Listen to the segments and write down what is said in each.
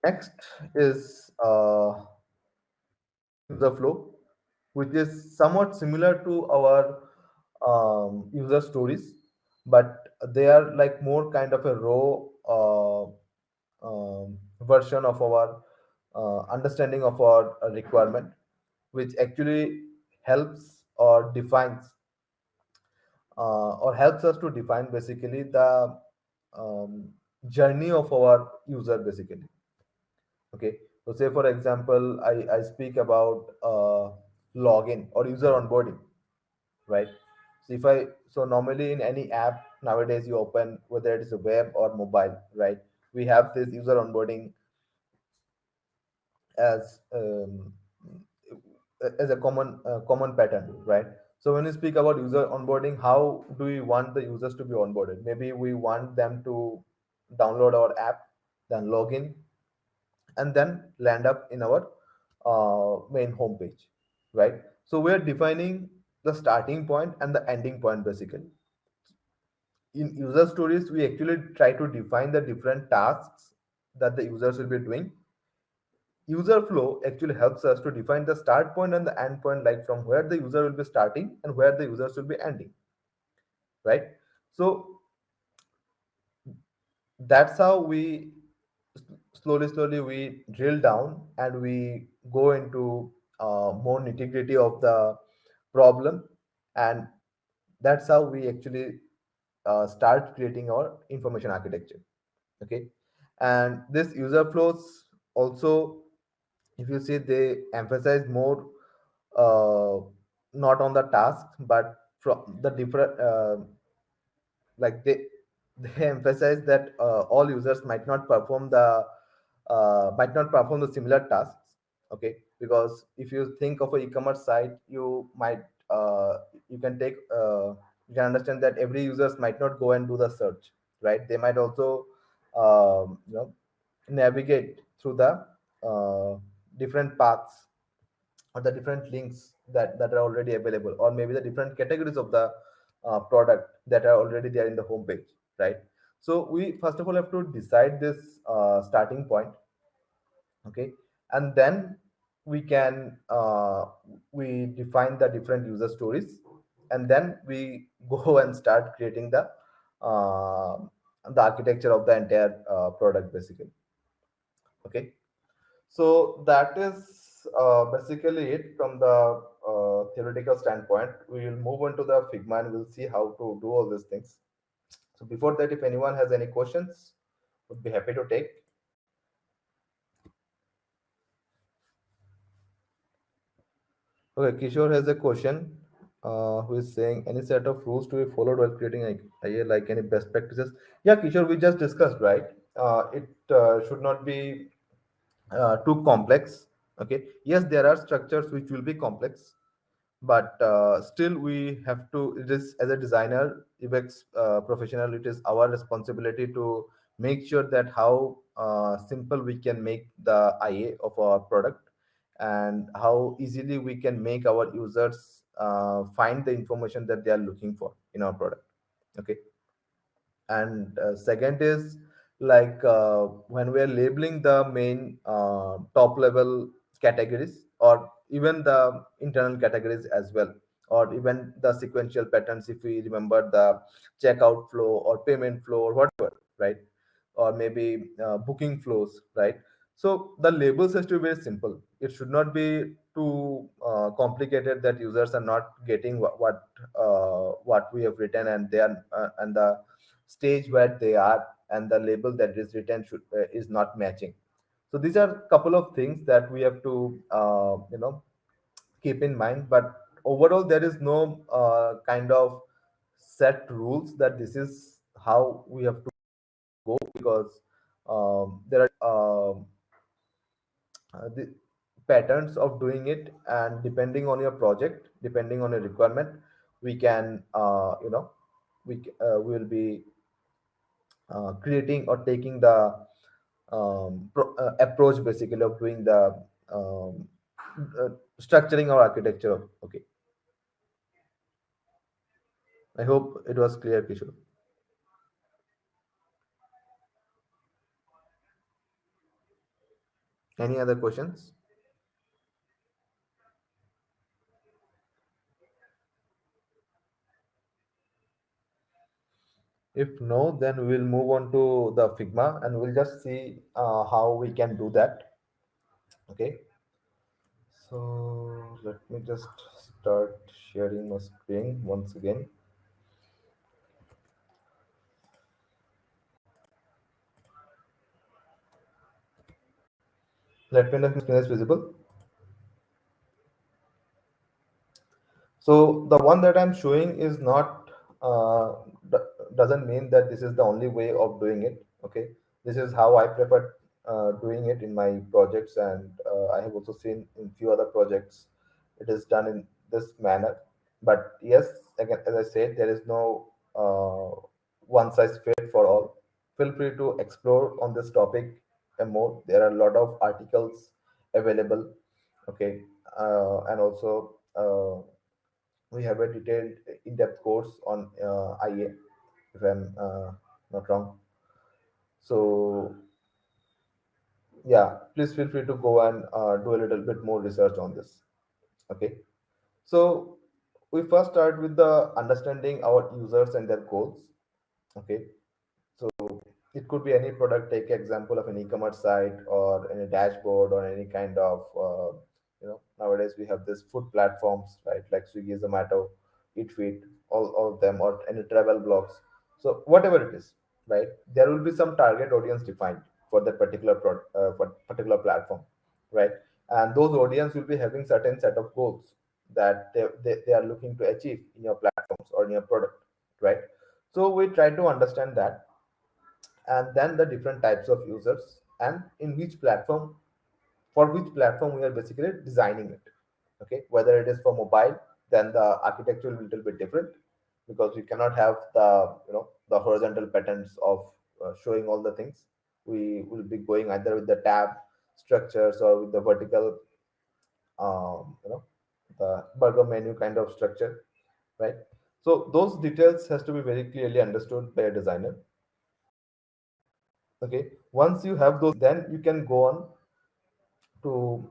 Next is user flow, which is somewhat similar to our user stories, but they are like more kind of a raw version of our understanding of our requirement, which actually helps or defines or helps us to define basically the um, journey of our user basically. Okay, so say for example, I speak about login or user onboarding, right? So if I so normally in any app nowadays you open, whether it is a web or mobile, right? We have this user onboarding as as a common pattern, right? So when we speak about user onboarding, how do we want the users to be onboarded? Maybe we want them to download our app, then log in, and then land up in our main homepage, right? So we're defining the starting point and the ending point basically. In user stories, we actually try to define the different tasks that the users will be doing. User flow actually helps us to define the start point and the end point, like from where the user will be starting and where the users will be ending, right? So that's how we slowly we drill down and we go into more nitty gritty of the problem, and that's how we actually start creating our information architecture. Okay, and this user flows also, if you see, they emphasize more uh, not on the task but from the different like they emphasize that all users might not perform the similar tasks. Okay, because if you think of a e-commerce site, you might you can take you can understand that every users might not go and do the search, right? They might also navigate through the different paths or the different links that are already available, or maybe the different categories of the product that are already there in the homepage, right? So we first of all have to decide this starting point. Okay, and then we can we define the different user stories, and then we go and start creating uh, the architecture of the entire product basically. Okay, so that is basically it from the theoretical standpoint. We will move on to the Figma and we'll see how to do all these things. So before that, if anyone has any questions, would be happy to take. Okay, Kishore has a question who is saying any set of rules to be followed while creating IA, like any best practices. Yeah, Kishore, we just discussed, right? It should not be too complex. Okay, yes, there are structures which will be complex, but still we have to, it is as a designer, UX professional, it is our responsibility to make sure that how simple we can make the IA of our product, and how easily we can make our users find the information that they are looking for in our product. Okay, and second is like when we are labeling the main top level categories, or even the internal categories as well, or even the sequential patterns, if we remember the checkout flow or payment flow or whatever, right? Or maybe booking flows, right? So the labels has to be very simple. It should not be too complicated that users are not getting what we have written, and they are and the stage where they are and the label that is written is not matching. So these are a couple of things that we have to keep in mind, but overall there is no kind of set rules that this is how we have to go, because there are the patterns of doing it, and depending on your project, depending on your requirement, we can we will be creating or taking the approach basically of doing the um, uh, structuring our architecture. Okay, I hope it was clear, Kishore. Any other questions? If no, then we'll move on to the Figma and we'll just see how we can do that. Okay. So let me just start sharing my screen once again. Let me know if my screen is visible. So the one that I'm showing is not doesn't mean that this is the only way of doing it. Okay, this is how I prefer doing it in my projects, and I have also seen in few other projects it is done in this manner. But yes, again, as I said, there is no one size fit for all. Feel free to explore on this topic and more. There are a lot of articles available. Okay, and also. We have a detailed in-depth course on IA, if I'm not wrong. So yeah, please feel free to go and do a little bit more research on this. Okay. So we first start with the understanding our users and their goals. Okay. So it could be any product. Take example of an e-commerce site or any dashboard or any kind of nowadays we have this food platforms, right? Like Swiggy, Zomato, Eatfit, all of them, or any travel blogs. So whatever it is, right? There will be some target audience defined for that particular for particular platform, right? And those audience will be having certain set of goals that they are looking to achieve in your platforms or in your product, right? So we try to understand that, and then the different types of users, and in which platform, for which platform we are basically designing it. Okay, whether it is for mobile, then the architecture will be a little bit different, because we cannot have the horizontal patterns of showing all the things. We will be going either with the tab structures or with the vertical, the burger menu kind of structure, right? So those details has to be very clearly understood by a designer. Okay, once you have those, then you can go on to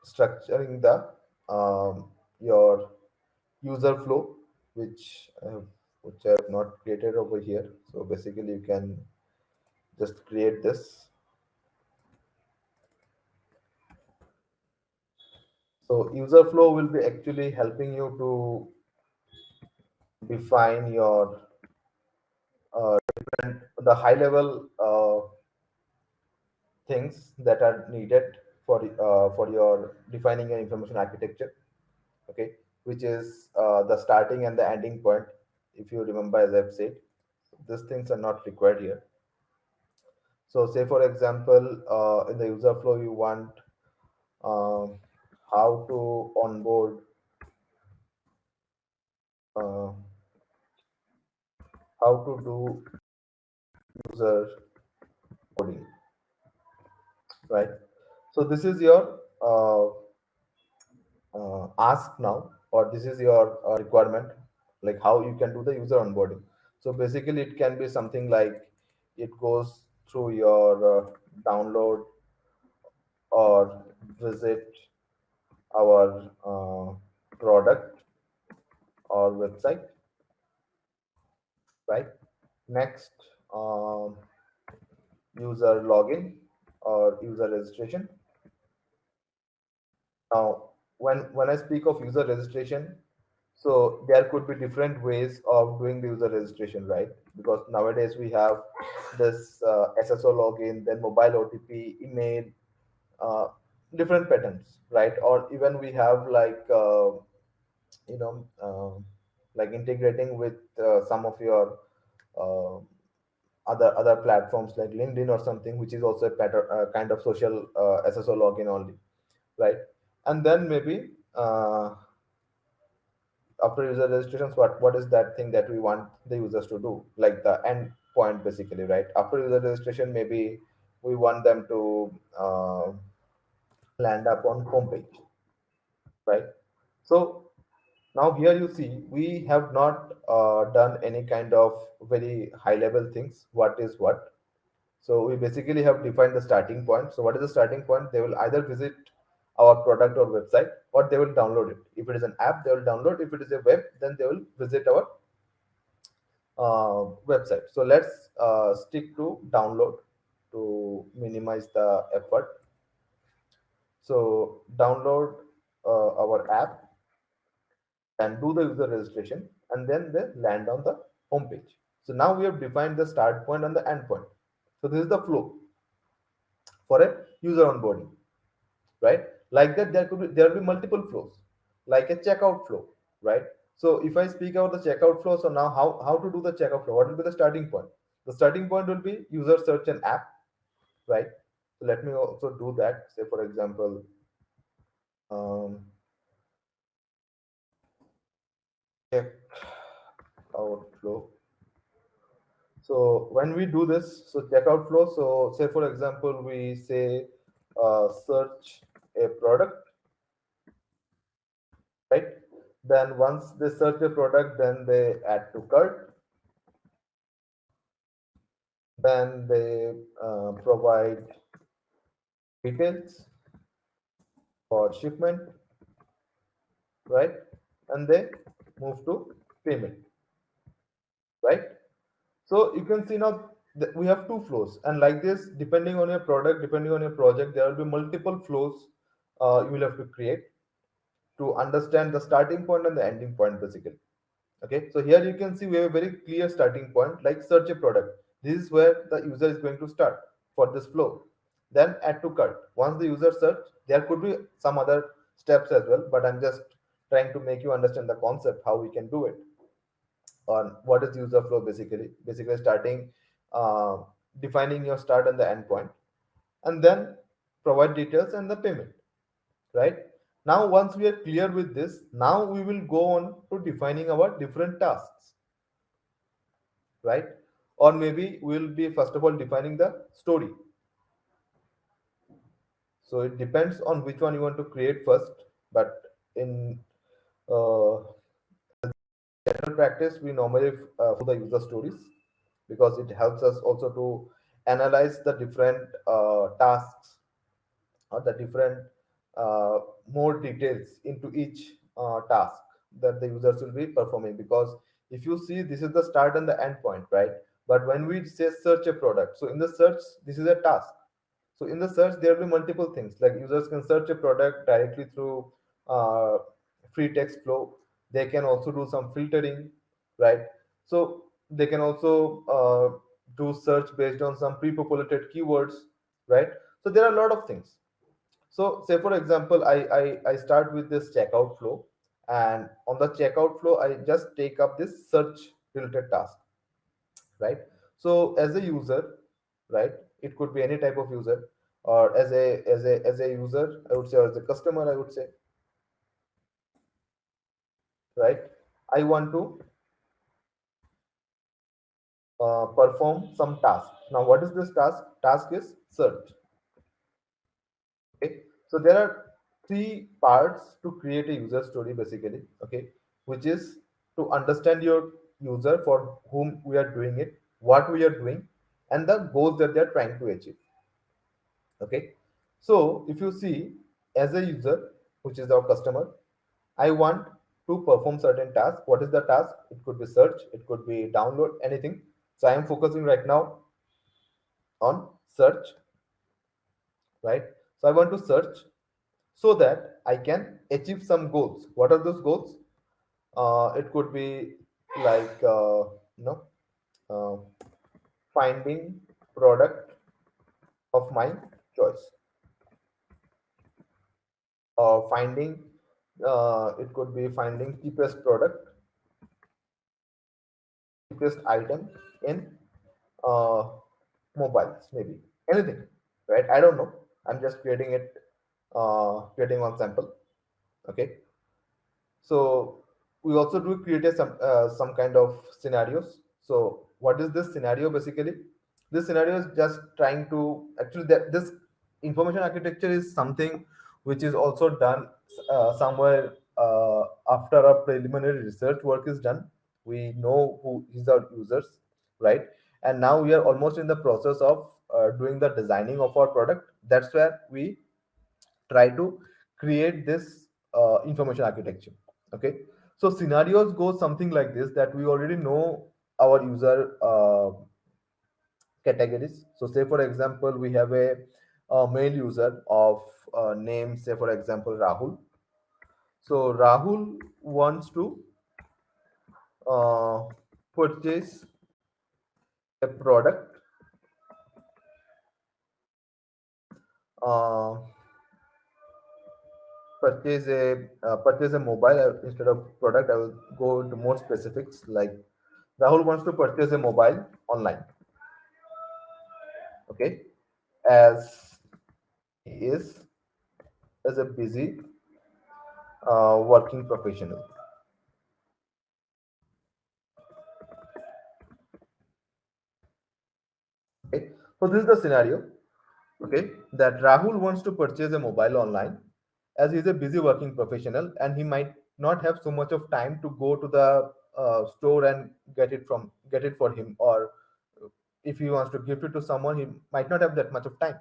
structuring the your user flow, which I have not created over here. So basically you can just create this. So user flow will be actually helping you to define your different, the high level things that are needed for your defining an information architecture. Okay, which is the starting and the ending point. If you remember, as I've said, these things are not required here. So say for example, in the user flow you want um, how to onboard, uh, how to do user coding, right? So this is your ask now, or this is your requirement, like how you can do the user onboarding. So basically it can be something like it goes through your download or visit our product or website, right? Next, um, user login or user registration. Now, when I speak of user registration, so there could be different ways of doing the user registration, right? Because nowadays we have this SSO login, then mobile OTP, email, uh, different patterns, right? Or even we have like you know like integrating with some of your uh, other platforms like LinkedIn or something, which is also a pattern, kind of social SSO login only, right? And then maybe after user registrations, what is that thing that we want the users to do, like the end point basically, right? After user registration, maybe we want them to land up on homepage, right? So now here you see we have not done any kind of very high level things, what is what. So we basically have defined the starting point. So what is the starting point? They will either visit our product or website, or they will download it. If it is an app, they will download. If it is a web, then they will visit our website. So let's stick to download to minimize the effort. So download our app and do the user registration, and then they land on the home page. So now we have defined the start point and the end point. So this is the flow for a user onboarding, right? Like that, there will be multiple flows, like a checkout flow, right? So if I speak about the checkout flow, so now how to do the checkout flow? What will be the starting point? The starting point will be user search an app, right? So let me also do that. Say for example, um, checkout flow. So when we do this, so checkout flow, so say for example, we say search a product, right? Then once they search a product, then they add to cart, then they provide details for shipment, right? And they move to payment, right? So you can see now that we have two flows, and like this, depending on your product, depending on your project, there will be multiple flows you will have to create to understand the starting point and the ending point, basically. Okay, so here you can see we have a very clear starting point, like search a product. This is where the user is going to start for this flow. Then add to cart. Once the user search, there could be some other steps as well, but I'm just trying to make you understand the concept how we can do it. On what is user flow, basically starting, uh, defining your start and the end point, and then provide details and the payment, right? Now once we are clear with this, now we will go on to defining our different tasks, right? Or maybe we'll be first of all defining the story. So it depends on which one you want to create first, but in uh, general practice we normally follow the user stories, because it helps us also to analyze the different tasks, or the different uh, more details into each task that the users will be performing. Because if you see, this is the start and the end point, right? But when we say search a product, so in the search, this is a task. So in the search, there will be multiple things, like users can search a product directly through uh, free text flow. They can also do some filtering, right? So they can also do search based on some pre-populated keywords, right? So there are a lot of things. So say for example, I start with this checkout flow, and on the checkout flow, I just take up this search related task, right? So as a user, right, it could be any type of user, or as a user, I would say, or as a customer, I would say, right? I want to perform some task. Now, what is this task? Task is search. Okay, so there are three parts to create a user story, basically. Okay, which is to understand your user, for whom we are doing it, what we are doing, and the goals that they are trying to achieve. Okay, so if you see, as a user, which is our customer, I want to perform certain task. What is the task? It could be search, it could be download, anything. So I am focusing right now on search, right? So I want to search so that I can achieve some goals. What are those goals? It could be like you know uh, finding product of my choice, or finding, it could be finding cheapest product, cheapest item in uh, mobiles, maybe anything, right? I don't know. I'm just creating it, creating one sample. Okay, so we also do create some kind of scenarios. So what is this scenario? Basically, this scenario is just trying to actually, that this information architecture is something which is also done somewhere after a preliminary research work is done. We know who is our users, right? And now we are almost in the process of doing the designing of our product, that's where we try to create this information architecture. Okay, so scenarios go something like this, that we already know our user categories. So say for example, we have a male user of name, say for example, Rahul. So Rahul wants to uh, purchase a product, uh, purchase a mobile. Instead of product, I will go into more specifics. Like Rahul wants to purchase a mobile online. Okay, as he is as a busy working professional. Okay, so this is the scenario. Okay, that Rahul wants to purchase a mobile online, as he is a busy working professional and he might not have so much of time to go to the store and get it for him, or if he wants to gift it to someone, he might not have that much of time.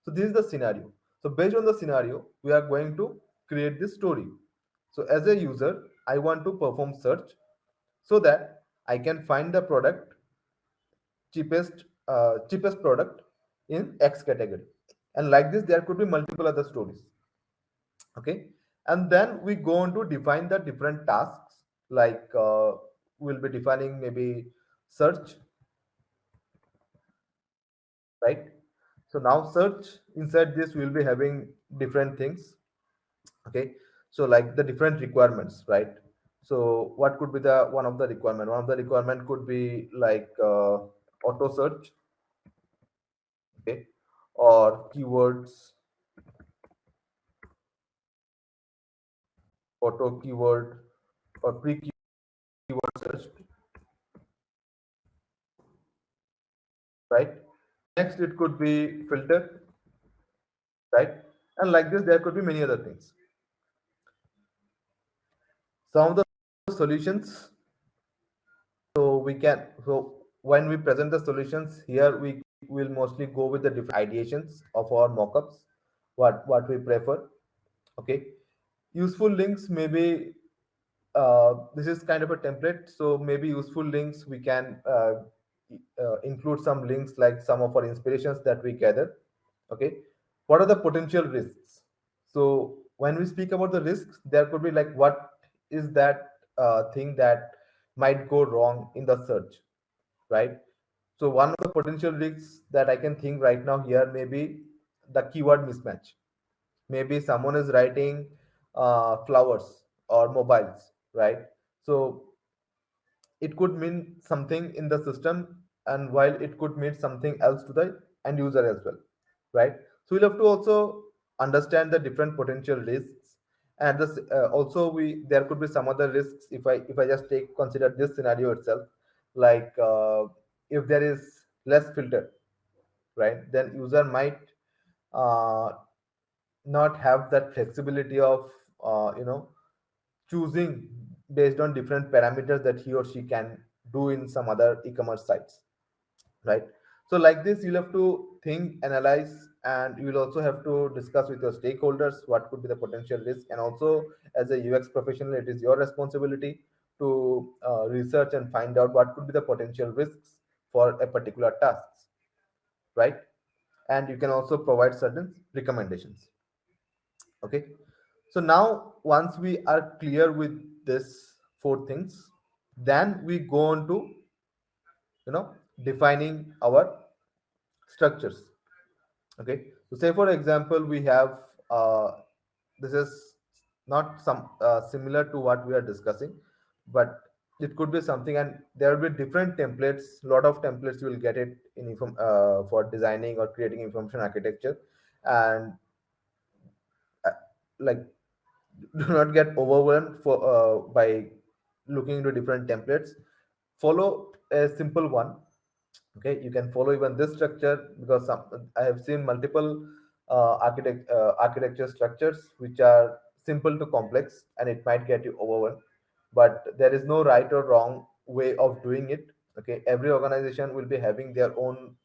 So this is the scenario. So based on the scenario, we are going to create this story. So as a user, I want to perform search so that I can find the product, cheapest product in X category. And like this, there could be multiple other stories. Okay, and then we go on to define the different tasks. Like we'll be defining maybe search, right? So now search, inside this we'll be having different things. Okay, so like the different requirements, right? So what could be the one of the requirement? One of the requirement could be like auto search, okay, or keywords, auto keyword, or pre keyword search, right? Next, it could be filter, right? And like this, there could be many other things. Some of the solutions, so we can, so when we present the solutions here, we will mostly go with the different ideations of our mockups, what we prefer. Okay, useful links, maybe this is kind of a template, so maybe useful links we can include some links like some of our inspirations that we gather. Okay, what are the potential risks? So when we speak about the risks, there could be like what is that thing that might go wrong in the search, right? So one of the potential risks that I can think right now here may be the keyword mismatch. Maybe someone is writing flowers or mobiles, right? So it could mean something in the system, and while it could mean something else to the end user as well, right? So we'll have to also understand the different potential risks. And this also, we there could be some other risks. If I just take consider this scenario itself, like if there is less filter, right, then user might uh, not have that flexibility of choosing based on different parameters that he or she can do in some other e-commerce sites, right? So like this, you'll have to think, analyze, and you will also have to discuss with your stakeholders what could be the potential risk. And also, as a UX professional, it is your responsibility to research and find out what could be the potential risks for a particular task, right? And you can also provide certain recommendations. Okay, so now once we are clear with this four things, then we go on to defining our structures. Okay, so say for example, we have this is not some similar to what we are discussing, but it could be something, and there will be different templates. A lot of templates you will get it in for designing or creating information architecture. And uh, like do not get overwhelmed by looking into different templates. Follow a simple one. Okay, you can follow even this structure, because I have seen multiple architecture structures which are simple to complex, and it might get you overwhelmed. But there is no right or wrong way of doing it. Okay, every organization will be having their own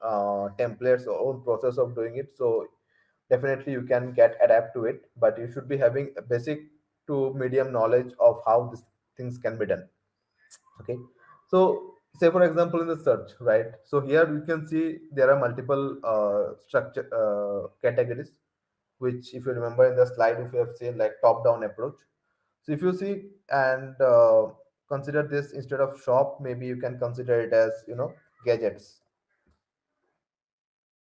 templates or own process of doing it. So definitely you can get adapt to it, but you should be having a basic to medium knowledge of how these things can be done. Okay, so say for example in the search, right? So here you can see there are multiple structure categories, which if you remember in the slide, if you have seen like top down approach. So if you see and consider this, instead of shop, maybe you can consider it as, gadgets,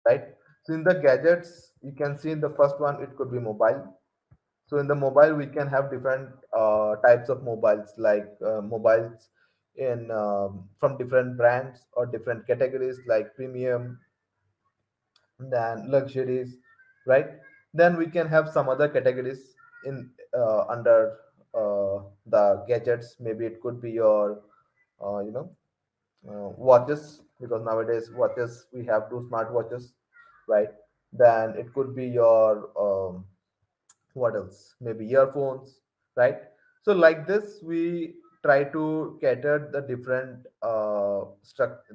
right? So in the gadgets, you can see in the first one it could be mobile. So in the mobile, we can have different types of mobiles, like mobiles in from different brands or different categories, like premium, then luxuries, right? Then we can have some other categories in under the gadgets. Maybe it could be your, uh, you know, watches, because nowadays watches we have two smart watches, right? Then it could be your what else, maybe earphones, right? So like this we try to cater the different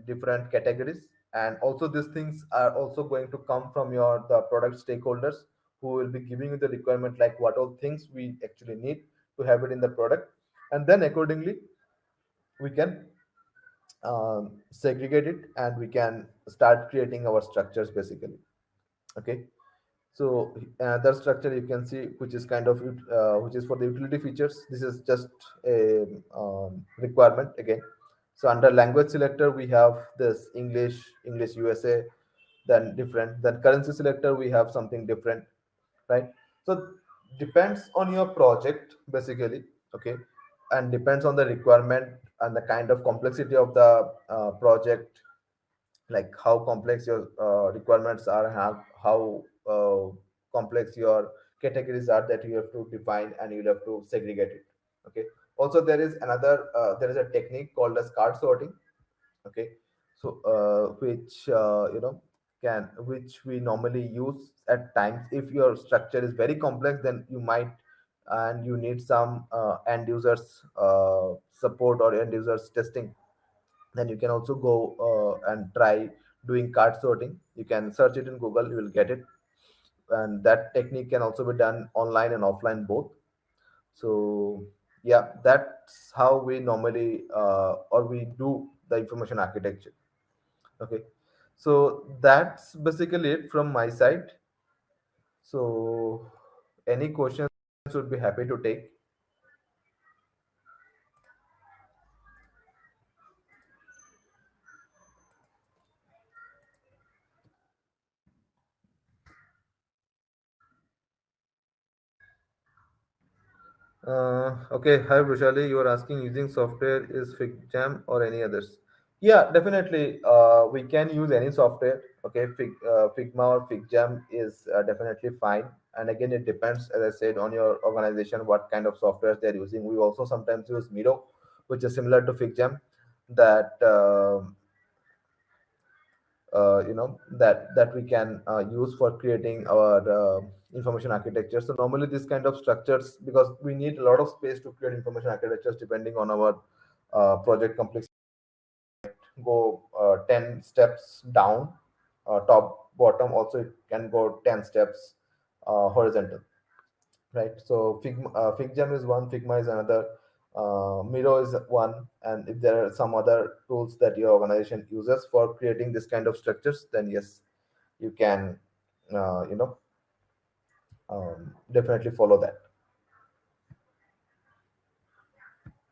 different categories. And also these things are also going to come from your the product stakeholders, who will be giving you the requirement, like what all things we actually need to have it in the product. And then accordingly we can segregate it, and we can start creating our structures basically. Okay, so another structure you can see, which is kind of which is for the utility features. This is just a requirement again. So under language selector, we have this English USA, then different. Then currency selector, we have something different, right? So depends on your project basically. Okay, and depends on the requirement and the kind of complexity of the project, like how complex your requirements are, have how complex your categories are that you have to define and you have to segregate it. Okay, also there is another there is a technique called as card sorting. Okay, so which can which we normally use at times. If your structure is very complex, then you might, and you need some end users support or end users testing, then you can also go and try doing card sorting. You can search it in Google, you will get it. And that technique can also be done online and offline both. So yeah, that's how we normally or we do the information architecture. Okay, so that's basically it from my side. So any questions would be happy to take. Okay, hi Brushali. You are asking using software is FigJam or any others? Yeah, definitely. We can use any software. Okay, Figma or FigJam is definitely fine. And again, it depends, as I said, on your organization, what kind of software they're using. We also sometimes use Miro, which is similar to FigJam. That that we can use for creating our information architecture. So normally this kind of structures, because we need a lot of space to create information architectures depending on our project complexity, go 10 steps down, top bottom, also it can go 10 steps horizontal, right? So FigJam is one, Figma is another, Miro is one, and if there are some other tools that your organization uses for creating this kind of structures, then yes, you can, uh, you know, definitely follow that.